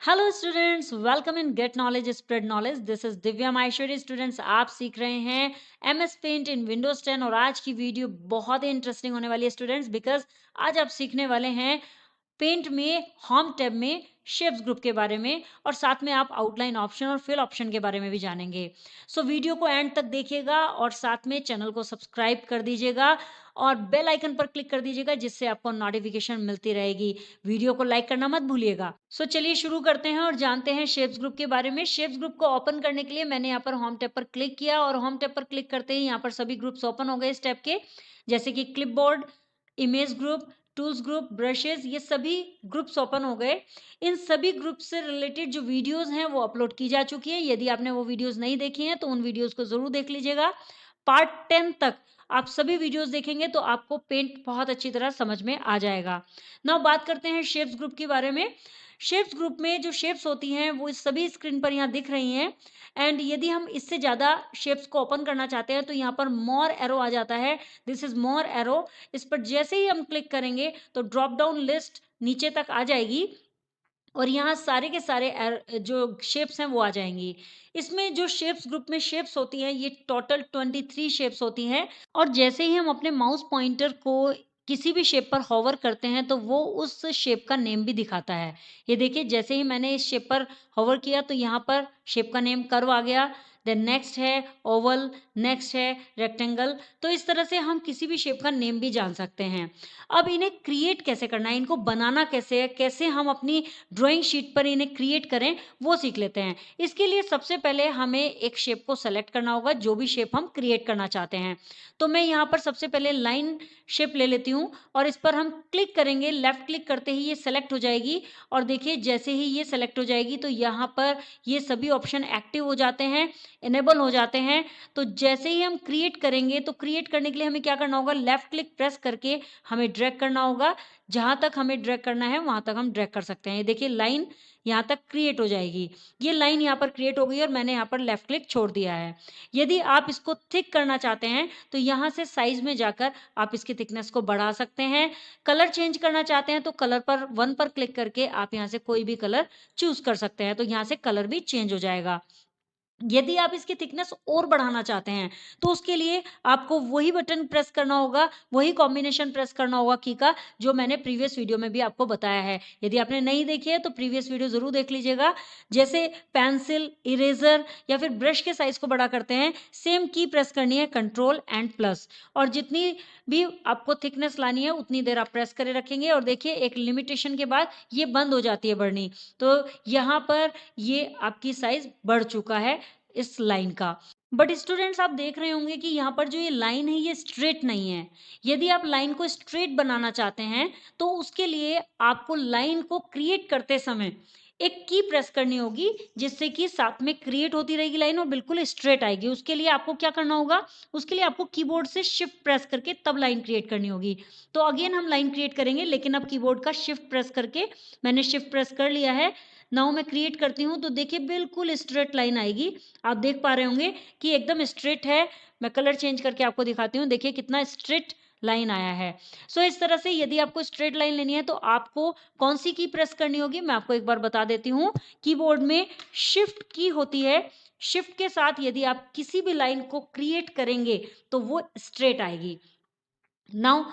Hello students, welcome in get knowledge spread knowledge. This is Divya Maheshwari. Students, आप सीख रहे हैं एमएस पेंट इन Windows 10 और आज की वीडियो बहुत ही इंटरेस्टिंग होने वाली है स्टूडेंट्स, बिकॉज आज आप सीखने वाले हैं पेंट में होम टैब में शेप्स ग्रुप के बारे में और साथ में आप आउटलाइन ऑप्शन और फिल ऑप्शन के बारे में भी जानेंगे। सो वीडियो को एंड तक देखिएगा और साथ में चैनल को सब्सक्राइब कर दीजिएगा और बेल आइकन पर क्लिक कर दीजिएगा जिससे आपको नोटिफिकेशन मिलती रहेगी। वीडियो को लाइक करना मत भूलिएगा। सो चलिए शुरू करते हैं और जानते हैं शेप्स ग्रुप के बारे में। शेप्स ग्रुप को ओपन करने के लिए मैंने यहाँ पर होम टैब पर क्लिक किया और होम टैब पर क्लिक करते ही यहाँ पर सभी ग्रुप्स ओपन हो गए इस टैब के, जैसे कि clipboard, image group, tools group, brushes, ये सभी ग्रुप्स ओपन हो गए। इन सभी ग्रुप से रिलेटेड जो वीडियोस हैं वो अपलोड की जा चुकी है। यदि आपने वो वीडियोस नहीं देखी हैं तो उन वीडियोस को जरूर देख लीजिएगा। पार्ट 10 तक आप सभी वीडियोस देखेंगे तो आपको पेंट बहुत अच्छी तरह समझ में आ जाएगा। नाउ बात करते हैं शेप्स ग्रुप के बारे में। शेप्स ग्रुप में जो शेप्स होती हैं वो सभी स्क्रीन पर यहाँ दिख रही हैं। एंड यदि हम इससे ज़्यादा शेप्स को ओपन करना चाहते हैं तो यहाँ पर मोर एरो आ जाता है। This is more arrow. इस पर जैसे ही हम क्लिक करेंगे तो ड्रॉप डाउन लिस्ट नीचे तक आ जाएगी और यहाँ सारे के सारे जो शेप्स हैं वो आ जाएंगी। इसमें जो शेप्स ग्रुप में शेप्स होती हैं ये टोटल 23 शेप्स होती हैं और जैसे ही हम अपने माउस पॉइंटर को किसी भी शेप पर होवर करते हैं तो वो उस शेप का नेम भी दिखाता है। ये देखिए, जैसे ही मैंने इस शेप पर होवर किया तो यहाँ पर शेप का नेम कर्व आ गया। देन नेक्स्ट है ओवल, नेक्स्ट है रेक्टेंगल। तो इस तरह से हम किसी भी शेप का नेम भी जान सकते हैं। अब इन्हें क्रिएट कैसे करना है, इनको बनाना कैसे है, कैसे हम अपनी ड्राइंग शीट पर इन्हें क्रिएट करें, वो सीख लेते हैं। इसके लिए सबसे पहले हमें एक शेप को सेलेक्ट करना होगा, जो भी शेप हम क्रिएट करना चाहते हैं। तो मैं यहाँ पर सबसे पहले लाइन शेप ले लेती हूँ और इस पर हम क्लिक करेंगे। लेफ्ट क्लिक करते ही ये सेलेक्ट हो जाएगी और देखिए जैसे ही ये सेलेक्ट हो जाएगी तो यहाँ पर ये सभी ऑप्शन एक्टिव हो जाते हैं, इनेबल हो जाते हैं। तो जैसे ही हम क्रिएट करेंगे तो क्रिएट करने के लिए हमें क्या करना होगा, लेफ्ट क्लिक प्रेस करके हमें ड्रैग करना होगा। जहां तक हमें ड्रैग करना है वहां तक हम ड्रैग कर सकते हैं। ये देखिए लाइन यहाँ तक क्रिएट हो जाएगी। ये लाइन यहाँ पर क्रिएट हो गई और मैंने यहाँ पर लेफ्ट क्लिक छोड़ दिया है। यदि आप इसको थिक करना चाहते हैं तो यहाँ से साइज में जाकर आप इसकी थिकनेस को बढ़ा सकते हैं। कलर चेंज करना चाहते हैं तो कलर पर 1 पर क्लिक करके आप यहाँ से कोई भी कलर चूज कर सकते हैं, तो यहाँ से कलर भी चेंज हो जाएगा। यदि आप इसकी थिकनेस और बढ़ाना चाहते हैं तो उसके लिए आपको वही बटन प्रेस करना होगा, वही कॉम्बिनेशन प्रेस करना होगा की का, जो मैंने प्रीवियस वीडियो में भी आपको बताया है। यदि आपने नहीं देखी है तो प्रीवियस वीडियो जरूर देख लीजिएगा। जैसे पेंसिल, इरेजर या फिर ब्रश के साइज को बड़ा करते हैं, सेम की प्रेस करनी है, कंट्रोल एंड प्लस, और जितनी भी आपको थिकनेस लानी है उतनी देर आप प्रेस करे रखेंगे और देखिए एक लिमिटेशन के बाद ये बंद हो जाती है बढ़नी। तो यहाँ पर ये आपकी साइज बढ़ चुका है इस लाइन का। बट स्टूडेंट्स, आप देख रहे होंगे कि यहाँ पर जो ये लाइन है ये स्ट्रेट नहीं है। यदि आप लाइन को स्ट्रेट बनाना चाहते हैं तो उसके लिए आपको लाइन को क्रिएट करते समय एक की प्रेस करनी होगी, जिससे कि साथ में क्रिएट होती रहेगी लाइन और बिल्कुल स्ट्रेट आएगी। उसके लिए आपको क्या करना होगा, उसके लिए आपको कीबोर्ड से शिफ्ट प्रेस करके तब लाइन क्रिएट करनी होगी। तो अगेन हम लाइन क्रिएट करेंगे, लेकिन अब कीबोर्ड का शिफ्ट प्रेस करके, मैंने शिफ्ट प्रेस कर लिया है। नाउ मैं क्रिएट करती हूँ तो देखिए बिल्कुल स्ट्रेट लाइन आएगी। आप देख पा रहे होंगे कि एकदम स्ट्रेट है। मैं कलर चेंज करके आपको दिखाती हूँ, देखिए कितना स्ट्रेट लाइन आया है। सो इस तरह से यदि आपको स्ट्रेट लाइन लेनी है तो आपको कौन सी की प्रेस करनी होगी, मैं आपको एक बार बता देती हूँ। कीबोर्ड में शिफ्ट की होती है। शिफ्ट के साथ यदि आप किसी भी लाइन को क्रिएट करेंगे तो वो स्ट्रेट आएगी। नाउ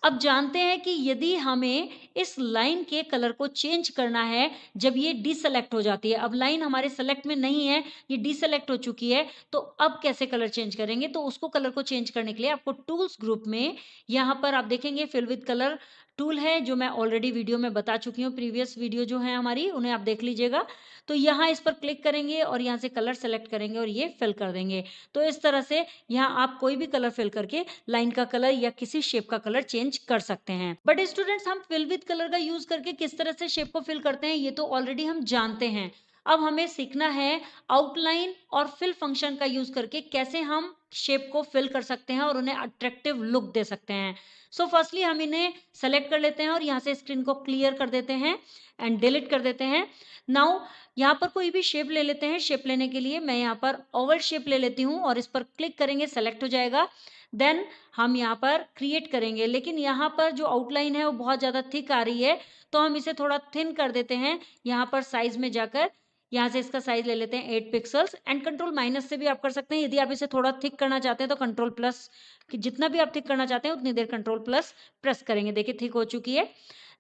अब जानते हैं कि यदि हमें इस लाइन के कलर को चेंज करना है जब ये डिसेलेक्ट हो जाती है, अब लाइन हमारे सेलेक्ट में नहीं है, ये डिसेलेक्ट हो चुकी है, तो अब कैसे कलर चेंज करेंगे। तो उसको कलर को चेंज करने के लिए आपको टूल्स ग्रुप में यहाँ पर आप देखेंगे फिल विद कलर टूल है, जो मैं ऑलरेडी वीडियो में बता चुकी हूँ। प्रीवियस वीडियो जो है हमारी उन्हें आप देख लीजिएगा। तो यहाँ इस पर क्लिक करेंगे और यहाँ से कलर सेलेक्ट करेंगे और ये फिल कर देंगे। तो इस तरह से यहाँ आप कोई भी कलर फिल करके लाइन का कलर या किसी शेप का कलर चेंज कर सकते हैं। बट स्टूडेंट्स, हम फिल विद कलर का यूज करके किस तरह से शेप को फिल करते हैं ये तो ऑलरेडी हम जानते हैं। अब हमें सीखना है आउटलाइन और फिल फंक्शन का यूज करके कैसे हम शेप को फिल कर सकते हैं और उन्हें अट्रैक्टिव लुक दे सकते हैं। सो फर्स्टली हम इन्हें सेलेक्ट कर लेते हैं और यहाँ से स्क्रीन को क्लियर कर देते हैं एंड डिलीट कर देते हैं। नाउ यहाँ पर कोई भी शेप ले लेते हैं। शेप लेने के लिए मैं यहाँ पर ओवल शेप ले लेती हूँ और इस पर क्लिक करेंगे, सेलेक्ट हो जाएगा। देन हम यहाँ पर क्रिएट करेंगे, लेकिन यहाँ पर जो आउटलाइन है वो बहुत ज़्यादा थिक आ रही है, तो हम इसे थोड़ा थिन कर देते हैं। यहाँ पर साइज़ में जाकर यहाँ से इसका साइज़ ले लेते हैं 8 पिक्सेल्स, एंड कंट्रोल माइनस से भी आप कर सकते हैं। यदि आप इसे थोड़ा थिक करना चाहते हैं तो कंट्रोल प्लस, कि जितना भी आप थिक करना चाहते हैं उतनी देर कंट्रोल प्लस प्रेस करेंगे। देखिए थिक हो चुकी है।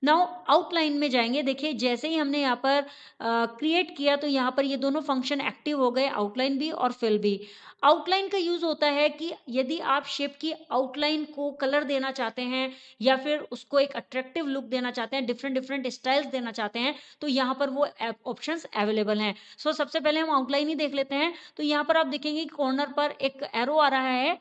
नाउ आउटलाइन में जाएँगे। देखिए जैसे ही हमने यहाँ पर क्रिएट किया तो यहाँ पर ये दोनों फंक्शन एक्टिव हो गए, आउटलाइन भी और फिल भी। आउटलाइन का यूज़ होता है कि यदि आप शेप की आउटलाइन को कलर देना चाहते हैं या फिर उसको एक अट्रैक्टिव लुक देना चाहते हैं, डिफरेंट स्टाइल्स देना चाहते हैं, तो यहाँ पर वो ऑप्शंस अवेलेबल हैं। सो सबसे पहले हम आउटलाइन ही देख लेते हैं। तो यहाँ पर आप देखेंगे कि कॉर्नर पर एक एरो आ रहा है,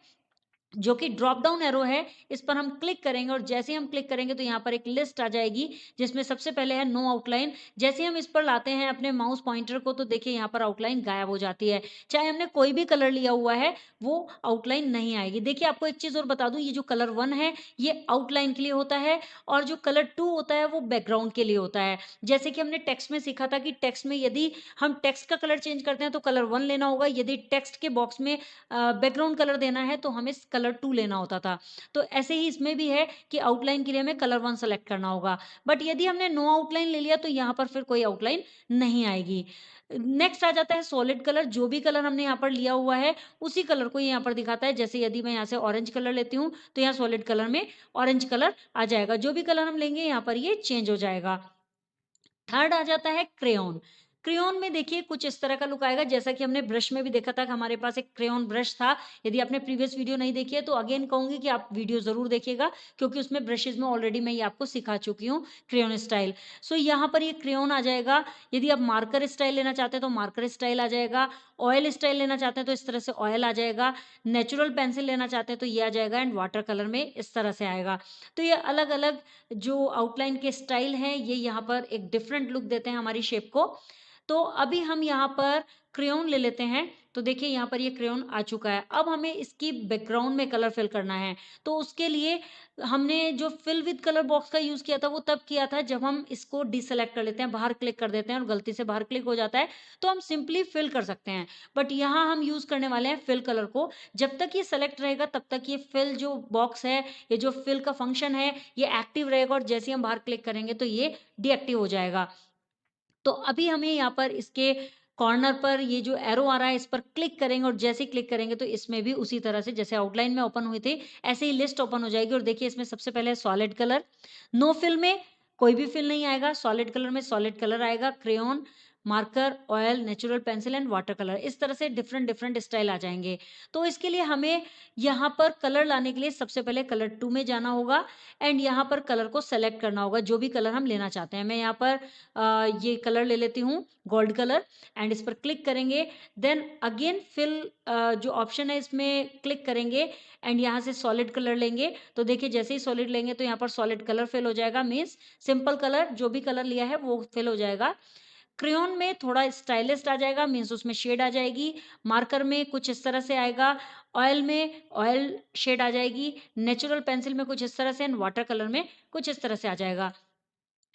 जो कि ड्रॉप डाउन एरो है। इस पर हम क्लिक करेंगे और जैसे ही हम क्लिक करेंगे तो यहाँ पर एक लिस्ट आ जाएगी, जिसमें सबसे पहले है नो आउटलाइन। जैसे ही हम इस पर लाते हैं अपने माउस पॉइंटर को तो देखिए यहाँ पर आउटलाइन गायब हो जाती है। चाहे हमने कोई भी कलर लिया हुआ है, वो आउटलाइन नहीं आएगी। देखिए आपको एक चीज़ और बता दूँ, ये जो कलर 1 है ये आउटलाइन के लिए होता है, और जो कलर 2 होता है वो बैकग्राउंड के लिए होता है। जैसे कि हमने टेक्स्ट में सीखा था कि टेक्स्ट में यदि हम टेक्स्ट का कलर चेंज करते हैं तो कलर 1 लेना होगा, यदि टेक्स्ट के बॉक्स में बैकग्राउंड कलर देना है तो हमें कलर 2 लेना होता था। तो ऐसे ही इसमें भी है कि आउटलाइन के लिए हमें कलर 1 सेलेक्ट करना होगा। बट यदि हमने नो आउटलाइन ले लिया तो यहाँ पर फिर कोई आउटलाइन नहीं आएगी। नेक्स्ट आ जाता है सॉलिड कलर। जो भी कलर हमने यहाँ पर लिया हुआ है उसी कलर को यहाँ पर दिखाता है। जैसे यदि मैं यहाँ से ऑरेंज कलर लेती हूँ तो यहाँ सॉलिड कलर में ऑरेंज कलर आ जाएगा। जो भी कलर हम लेंगे यहाँ पर ये चेंज हो जाएगा। थर्ड आ जाता है क्रेयॉन। क्रेयॉन में देखिए कुछ इस तरह का लुक आएगा, जैसा कि हमने ब्रश में भी देखा था कि हमारे पास एक क्रेयॉन ब्रश था। यदि आपने प्रीवियस वीडियो नहीं देखी है तो अगेन कहूंगी कि आप वीडियो जरूर देखिएगा, क्योंकि उसमें ब्रशेज में ऑलरेडी मैं ये आपको सिखा चुकी हूँ क्रेयॉन स्टाइल। सो यहाँ पर ये क्रेयॉन आ जाएगा। यदि आप मार्कर स्टाइल लेना चाहते हैं तो मार्कर स्टाइल आ जाएगा। ऑयल स्टाइल लेना चाहते हैं तो इस तरह से ऑयल आ जाएगा। नेचुरल पेंसिल लेना चाहते हैं तो ये आ जाएगा, एंड वाटर कलर में इस तरह से आएगा। तो ये अलग अलग जो आउटलाइन के स्टाइल हैं ये यहाँ पर एक डिफरेंट लुक देते हैं हमारी शेप को। तो अभी हम यहाँ पर क्रेयॉन ले लेते हैं। तो देखिए यहाँ पर ये क्रेयॉन आ चुका है। अब हमें इसकी बैकग्राउंड में कलर फिल करना है। तो उसके लिए हमने जो फिल विद कलर बॉक्स का यूज किया था वो तब किया था जब हम इसको डिसेलेक्ट कर लेते हैं, बाहर क्लिक कर देते हैं और गलती से बाहर क्लिक हो जाता है तो हम सिंपली फिल कर सकते हैं। बट यहाँ हम यूज करने वाले हैं फिल कलर को। जब तक ये सेलेक्ट रहेगा तब तक ये फिल जो बॉक्स है, ये जो फिल का फंक्शन है, ये एक्टिव रहेगा, और जैसे ही हम बाहर क्लिक करेंगे तो ये डीएक्टिव हो जाएगा। तो अभी हमें यहाँ पर इसके कॉर्नर पर ये जो एरो आ रहा है इस पर क्लिक करेंगे, और जैसे ही क्लिक करेंगे तो इसमें भी उसी तरह से जैसे आउटलाइन में ओपन हुई थी ऐसे ही लिस्ट ओपन हो जाएगी। और देखिए इसमें सबसे पहले सॉलिड कलर। नो फिल में कोई भी फिल नहीं आएगा। सॉलिड कलर में सॉलिड कलर आएगा, crayon, marker, oil, natural pencil and water colour. इस तरह से डिफरेंट स्टाइल आ जाएंगे। तो इसके लिए हमें यहाँ पर कलर लाने के लिए सबसे पहले कलर 2 में जाना होगा, एंड यहाँ पर कलर को सेलेक्ट करना होगा जो भी कलर हम लेना चाहते हैं। मैं यहाँ पर ये कलर ले लेती हूँ, गोल्ड कलर, एंड इस पर क्लिक करेंगे। देन अगेन फिल जो ऑप्शन है इसमें क्लिक करेंगे, एंड यहाँ से सॉलिड कलर लेंगे। तो देखिए जैसे ही सॉलिड लेंगे तो यहाँ पर सॉलिड कलर फिल हो जाएगा, मीन्स सिंपल कलर जो भी कलर लिया है वो फिल हो जाएगा। क्रेयॉन में थोड़ा स्टाइलिस्ट आ जाएगा, मीन्स उसमें शेड आ जाएगी। मार्कर में कुछ इस तरह से आएगा। ऑयल में ऑयल शेड आ जाएगी। नेचुरल पेंसिल में कुछ इस तरह से, एंड वाटर कलर में कुछ इस तरह से आ जाएगा।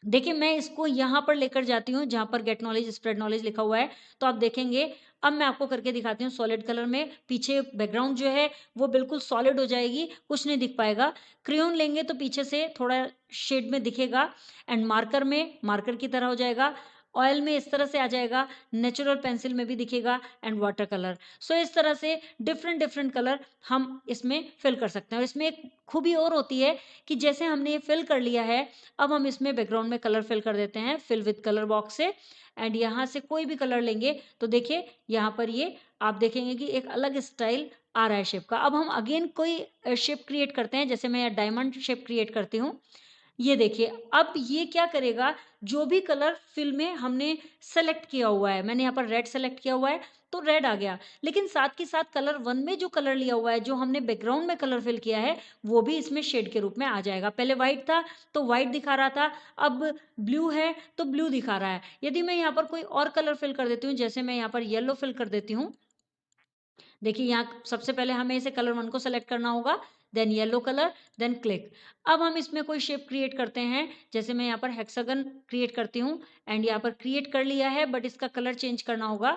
देखिए मैं इसको यहाँ पर लेकर जाती हूँ जहाँ पर गेट नॉलेज स्प्रेड नॉलेज लिखा हुआ है। तो आप देखेंगे, अब मैं आपको करके दिखाती हूँ सॉलिड कलर में। पीछे बैकग्राउंड जो है वो बिल्कुल सॉलिड हो जाएगी, कुछ नहीं दिख पाएगा। क्रेयॉन लेंगे तो पीछे से थोड़ा शेड में दिखेगा, एंड मार्कर में मार्कर की तरह हो जाएगा। ऑयल में इस तरह से आ जाएगा, नेचुरल पेंसिल में भी दिखेगा, एंड वाटर कलर। सो इस तरह से डिफरेंट कलर हम इसमें फिल कर सकते हैं। और इसमें एक खूबी और होती है कि जैसे हमने ये फिल कर लिया है, अब हम इसमें बैकग्राउंड में कलर फिल कर देते हैं फिल विद कलर बॉक्स से, एंड यहाँ से कोई भी कलर लेंगे तो देखिए यहाँ पर ये आप देखेंगे कि एक अलग स्टाइल आ रहा है शेप का। अब हम अगेन कोई शेप क्रिएट करते हैं, जैसे मैं डायमंड शेप क्रिएट करती हूँ। ये देखिए अब ये क्या करेगा, जो भी कलर फिल में हमने सेलेक्ट किया हुआ है, मैंने यहाँ पर रेड सेलेक्ट किया हुआ है तो रेड आ गया, लेकिन साथ के साथ कलर 1 में जो कलर लिया हुआ है, जो हमने बैकग्राउंड में कलर फिल किया है, वो भी इसमें शेड के रूप में आ जाएगा। पहले व्हाइट था तो व्हाइट दिखा रहा था, अब ब्लू है तो ब्लू दिखा रहा है। यदि मैं यहाँ पर कोई और कलर फिल कर देती हूँ, जैसे मैं यहाँ पर येलो फिल कर देती हूँ। देखिए यहाँ सबसे पहले हमें इसे कलर 1 को सेलेक्ट करना होगा, then yellow colour, then click. अब हम इसमें कोई शेप क्रिएट करते हैं, जैसे मैं यहाँ पर हेक्सागन क्रिएट करती हूँ, एंड यहाँ पर क्रिएट कर लिया है, बट इसका कलर चेंज करना होगा।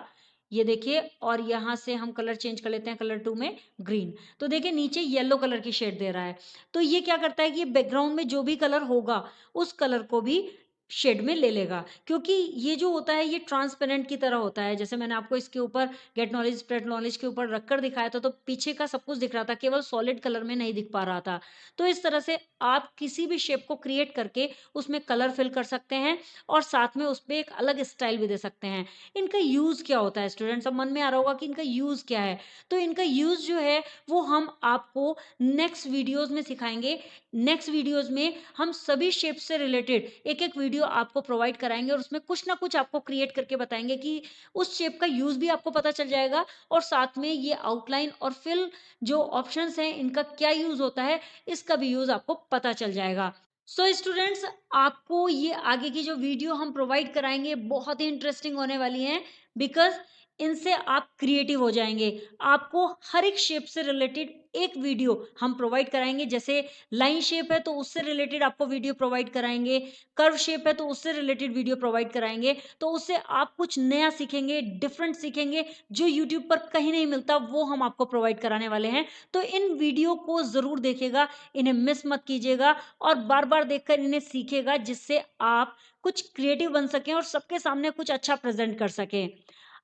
ये देखिए, और यहाँ से हम कलर चेंज कर लेते हैं, कलर 2 में ग्रीन। तो देखिए नीचे येलो कलर की शेड दे रहा है। तो ये क्या करता है कि बैकग्राउंड में जो भी कलर होगा, उस कलर को भी शेड में ले लेगा, क्योंकि ये जो होता है ये ट्रांसपेरेंट की तरह होता है। जैसे मैंने आपको इसके ऊपर गेट नॉलेज स्प्रेड नॉलेज के ऊपर रखकर दिखाया था, तो पीछे का सब कुछ दिख रहा था, केवल सॉलिड कलर में नहीं दिख पा रहा था। तो इस तरह से आप किसी भी शेप को क्रिएट करके उसमें कलर फिल कर सकते हैं और साथ में उसपे एक अलग स्टाइल भी दे सकते हैं। इनका यूज़ क्या होता है स्टूडेंट्स? अब मन में आ रहा होगा कि इनका यूज़ क्या है? तो इनका यूज़ जो है वो हम आपको नेक्स्ट वीडियोज़ में सिखाएँगे। नेक्स्ट वीडियोज़ में हम सभी शेप्स से रिलेटेड एक-एक वीडियो आपको प्रोवाइड कराएँगे और उसमें कुछ ना कुछ आपको क्रिएट करके बताएँगे कि उस शेप का यूज़ भी आपको पता चल जाएगा और साथ में ये आउटलाइन और फिल जो ऑप्शंस हैं इनका क्या यूज़ होता है, इसका भी यूज़ आपको पता चल जाएगा। सो स्टूडेंट्स, आपको ये आगे की जो वीडियो हम प्रोवाइड कराएँगे बहुत ही इंटरेस्टिंग होने वाली हैं, बिकॉज़ इनसे आप क्रिएटिव हो जाएँगे। आपको हर एक शेप से रिलेटेड एक वीडियो हम प्रोवाइड कराएँगे। जैसे लाइन शेप है तो उससे रिलेटेड आपको वीडियो प्रोवाइड कराएँगे, कर्व शेप है तो उससे रिलेटेड वीडियो प्रोवाइड कराएँगे। तो उससे आप कुछ नया सीखेंगे, डिफरेंट सीखेंगे, जो यूट्यूब पर कहीं नहीं मिलता, वो हम आपको प्रोवाइड कराने वाले हैं। तो इन वीडियो को ज़रूर देखिएगा, इन्हें मिस मत कीजिएगा और बार-बार देखकर इन्हें सीखिएगा, जिससे आप कुछ क्रिएटिव बन सकें और सबके सामने कुछ अच्छा प्रेज़ेंट कर सकें।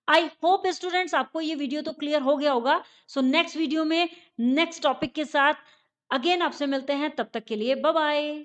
आई होप स्टूडेंट्स आपको ये वीडियो तो क्लियर हो गया होगा। सो नेक्स्ट वीडियो में नेक्स्ट टॉपिक के साथ अगेन आपसे मिलते हैं, तब तक के लिए बाय बाय।